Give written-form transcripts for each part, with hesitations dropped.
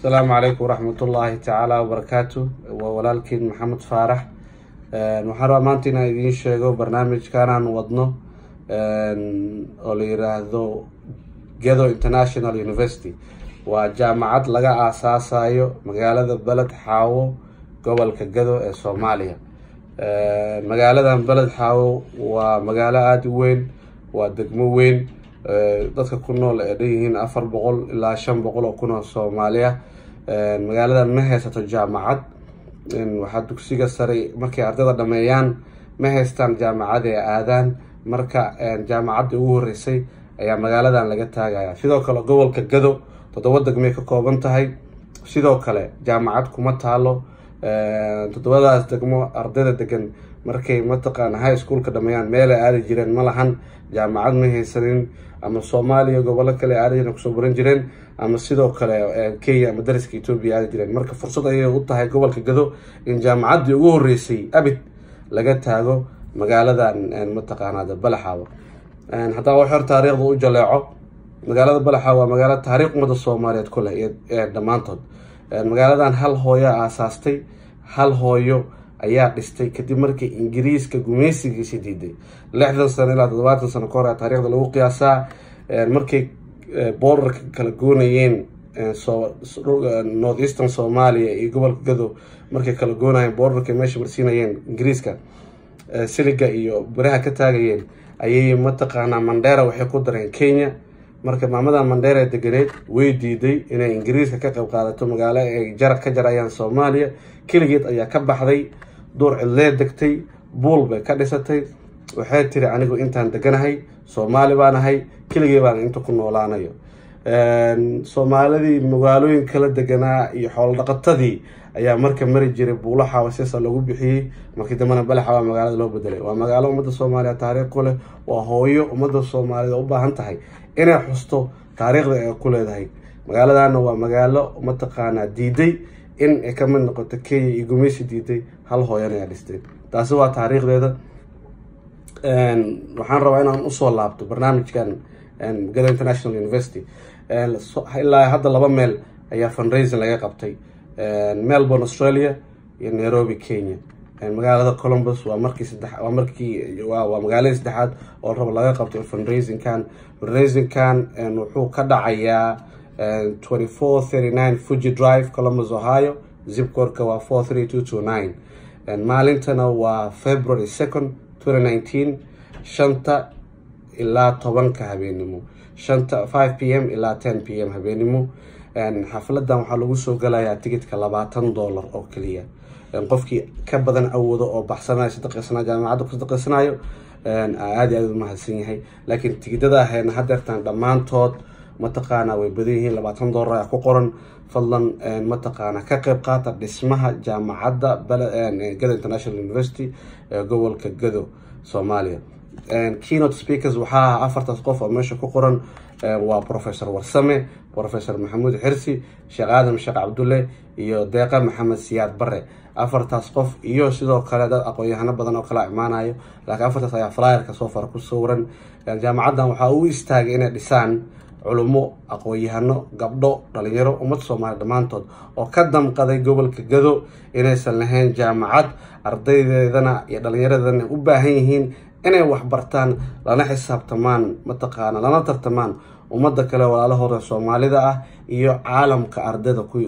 السلام عليكم ورحمة الله تعالى وبركاته وولالكين محمد فارح وحرا مانتنا إذين شيغو برنامج كانان ودنو وليراهدو Gedo International University وجامعات لغا أساسايو مقالة بلد حاو قبل كجدو الصومالية مقالة بلد حاو ومقالة آدوين ودقموين dadka ku nool ee dhihiin 400 ilaa 500 oo ku nool Soomaaliya magaalada ma haysato jaamacad waxa dugsiga sare markay ardayda dhameeyaan ma haystaan jaamacad ee aadaan marka jaamacadda ugu horeysay ayaa magaaladan laga taagaya sidoo kale gobolka Gedo 7 degmo ka kooban tahay sidoo kale jaamacad kuma taalo 7daas degmo ardayda degan markay mataqaan high school ka dhameeyaan meel ay aadi jireen ma lahan jaamacad ma haysanin ama Soomaaliya gobolka kale aadayna ku soo baran jireen ama sidoo kale Kenya ama dariska Ethiopia aadi jireen marka fursad ay u tahay gobolka Gedo in jaamacadii ugu horeysay abid laga taago magaaladan mataqaanada Balaxaawo hatta wax hor taariikhda u jaleeco magaalada Balaxaawo waa magaalo taariikh umada Soomaaliyeed ku leh ee dhamaantood magaaladan hal hooyo aasaastay hal hooyo ayaa dhistay kadib markii Ingiriiska gumeysigiisa diiday 60 sano ilaa 70 sano ka hor taariikhda lagu qiyaasaa markii border kala goonayeen North Eastern Somalia iyo gobolka Gedo markii kala goonayeen borderka meesha marsiinayeen Ingiriiska siliga iyo baraha ka taagayeen ayay mataqaana Mandera waxay ku dareen Kenya marka maamada Mandera deganeed way diiday inay Ingiriiska ka qayb qaadato magaalo ay jarad ka jarayaan Soomaaliya kaligeed ayaa ka baxday door cileed degtay buul bay ka dhisatay waxay tiri anigu intaan deganahay Soomaali baan ahay kaligeed baan inta ku noolaanayo Soomaalidii magaalooyin kala deganaa iyo xoolo dhaqatadii ayaa marka mari jiray Buulaxaawo si lagu bixiyay markii dambana Balaxaawo magaalada loo bedelay waa magaalo umada Soomaaliya taariikh ku leh waa hooyo umada Soomaalida u baahan tahay inay xusto taariikhda ay ku leedahay magaaladana waa magaalo mataqaana diiday in ay ka mid noqoto Kenya iyo gumeysi diiday hal hooyana ay dhistay taasi waa taariikhdeeda waxaan rabaa inaan u soo laabto barnaamijkan Gedo International University ilaa hadda laba meel ayaa fundraising laga qabtay Melbourne Australia iyo Nairobi Kenya magaalada Columbus waa magaalada saddexaad oo rabo laga qabto fundraising kan wuxuu ka dhacayaa 2439 Fuji Drive Columbus Ohio zip code waa 43229 maalintana waa February 2nd 2019 shanta ilaa 10 habeenimo 5 p.m. ilaa 10 p.m. habeenimo xafladan waxaa lagu soo galayaa tigidhka $20 oo kaliya qofkii ka badan awoodo oo baxsanay sadaqaysanaa jaamacadda ku sadaqaysanayo aad u mahadsan yahay laakiin tigidhada ahayna hadeertan dhamaantood mataqaana way badan yihiin $20 ayaa ku qoran fadlan mataqaana ka qayb qaata dhismaha jaamacadda Gedo International University gobolka Gedo Soomaaliya keynote speakers waxaa 4 qof oo meesha ku qoran waa Professor Warsame Professor Maxamuud Xirsi Sheekh Aadam Sheekh Cabdulle iyo Deeqa Maxamed Siyaad Bare 4 qof iyo sidoo kale dad aqoon-yahano badan oo kala imaanayo laakiin 4 ayaa flyer-ka soo far ku sawiran jaamacaddan waxa uu istaagay inay dhisaan culumo aqoon-yahano gabdho dhalinyaro ummad Soomaali dhamaantood oo ka damqaday gobolka Gedo inaysan lahayn jaamacad ardaydeedana iyo dhalinyaradana u baahan yihiin inay wax bartaan lana xisaabtamaan mataqaana lana tartamaan umada kale walaalahooda Soomaalida ah iyo caalamka ardayda ku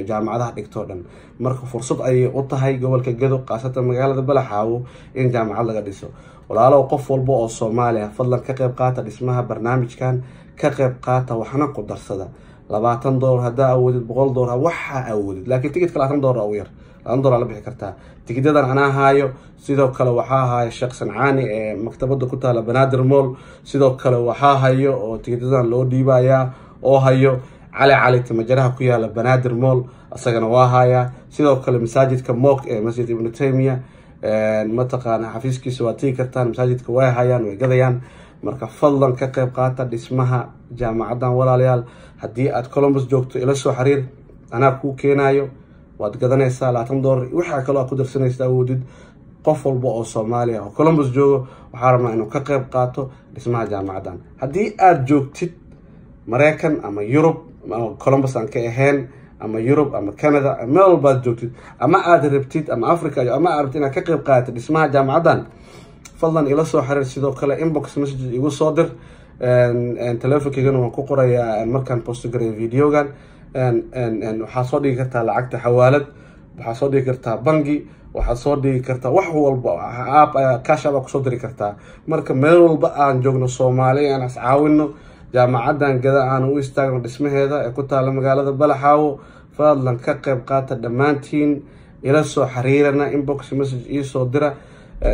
jaamacadaha dhigto dhan marka fursad ay u tahay gobolka Gedo qaasatan magaalada Balaxaawo in jaamacad laga dhiso walaalo qof walba oo Soomaaliya fadlan ka qayb qaata dhismaha barnaamijkan ka qayb qaata waxna ku darsada $20 hadaa awoodid $100 waxa awoodid laakiin tigidhka $20 oo yar $100 la bixi kartaa tigidhadan ana haayo sidoo kale waxa hayo Sheekh Sancaani ee maktabada ku taala Banaadir Mall sidoo kale waxa hayo oo tigidhadan loo dhiibaya oo hayo cali timajaraha ku yaala Banaadir Mall asagana waa haya sidoo kale masaajidka Mook ee Masjid Ibn Taymiyyah mataqaana xafiiskiisa waa tii kartaan masaajidka way hayaan way gadayaan marka fadlan ka qayb qaata dhismaha jaamacaddan walaalayaal haddii aad Columbus joogto ila soo xiriir anaa ku keenayo waad gadanaysaa $20 waxa kale oo ku darsanaysaa awoodid qof walba oo Soomaaliya oo Columbus joogo waxaa rabnaa inuu ka qayb qaato dhismaha jaamacaddan haddii aad joogtid Mareykan ama Yurub ama Columbus aan ka ahayn ama Europe ama Canada ama meel walba joogtid ama aad rabtid ama Africa ama aad rabtid inaad ka qayb qaatid dhismaha jaamacadan fadlan ila soo xiriir sidoo kale inbox message igu soo dir telefonkeyga waan ku qorayaa markaan post gareeyo videogan waxaa soo dhigi kartaa lacagta xawaalad waxaa soo dhigi kartaa bangi waxaa soo dhigi kartaa wax walba app cash app ku soo diri kartaa marka meel walba aan joogno Soomaaliya aan iscaawino jaamacadan gada aan u istaagno dhismaheeda ee ku taala magaalada Balaxaawo fadlan ka qayb qaata dhamaantiin ila soo xiriirana inbox message ii soo dira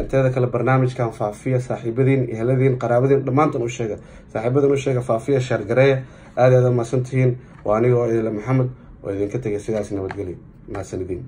teeda kale barnaamijkan faafiya saaxiibadiin eheladiin qaraabadiin dhamaantan u sheega saaxiibadin u sheega faafiya share gareeya aad ma santiin waa aniga oo Maxamed oo idinka tagay sidaas nabadgelyo ma sanidin